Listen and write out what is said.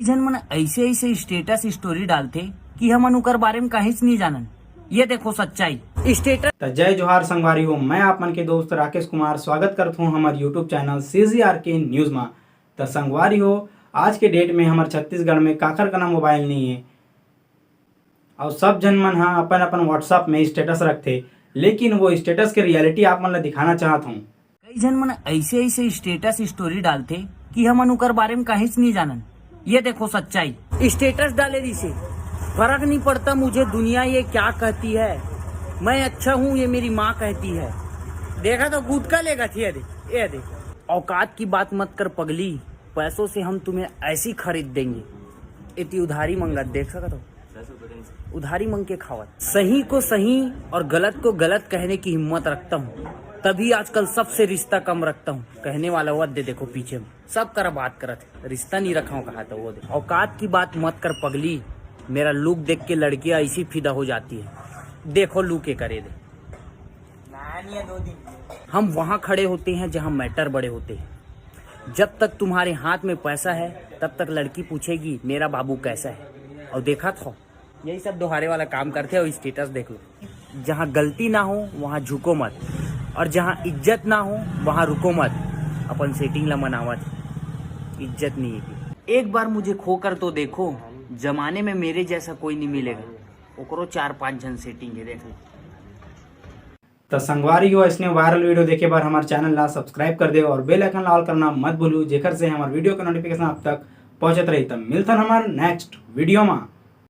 कई जन मन ऐसे ऐसे स्टेटस स्टोरी डालते कि हम अनुकर बारे में काहीच नहीं जानन। ये देखो सच्चाई स्टेटस। तो जय जोहार संगवारी हो, मैं आप मन के दोस्त राकेश कुमार स्वागत करता हूँ हमारे यूट्यूब चैनल CGR के न्यूज़ में। तो संगवारी हो, आज के डेट में हमारे छत्तीसगढ़ में काखर का मोबाइल नहीं है और सब जन मन हाँ अपन अपन व्हाट्सएप में स्टेटस रखते, लेकिन वो स्टेटस के रियलिटी आप मन ला दिखाना चाहता हूँ। कई जन मन ऐसे ऐसे स्टेटस स्टोरी डालते कि हम अनुकर बारे में काहीच नहीं जानन। ये देखो सच्चाई स्टेटस डाले दी से फर्क नहीं पड़ता मुझे दुनिया ये क्या कहती है, मैं अच्छा हूँ ये मेरी माँ कहती है। देखा तो गुटका लेगा थी। ये दे औकात की बात मत कर पगली, पैसों से हम तुम्हें ऐसी खरीद देंगे। इतनी उधारी मंगत देख सकते हो, उधारी मंग के खावत। सही को सही और गलत को गलत कहने की हिम्मत रखता हूँ, तभी आजकल सबसे रिश्ता कम रखता हूँ। कहने वाला वो दे देखो पीछे में सब कर बात करत, रिश्ता नहीं रखा हूँ कहा तो वो दे। औकात की बात मत कर पगली, मेरा लुक देख के लड़कियां ऐसी फिदा हो जाती है। देखो लुक के करे दे। हम वहाँ खड़े होते हैं जहाँ मैटर बड़े होते हैं। जब तक तुम्हारे हाथ में पैसा है तब तक लड़की पूछेगी मेरा बाबू कैसा है। और देखा था यही सब दोहारे वाला काम करते हो। स्टेटस देख लो, जहाँ गलती ना हो वहाँ झुको मत, और जहाँ इज्जत ना हो वहाँ रुको मत। अपन सेटिंग ला मनावत, इज्जत नहीं है। एक बार मुझे खोकर तो देखो, जमाने में मेरे जैसा कोई नहीं मिलेगा। ओकरो 4-5 जन सेटिंग है देख लो। तो संगवारी हो, इसने वायरल वीडियो देखे बार हमारे चैनल ला सब्सक्राइब कर दे और बेल आइकन ऑल करना मत भूलो, जेकर से हमारे वीडियो का नोटिफिकेशन आप तक पहुंचत रही। तब मिलता हमारे नेक्स्ट वीडियो में।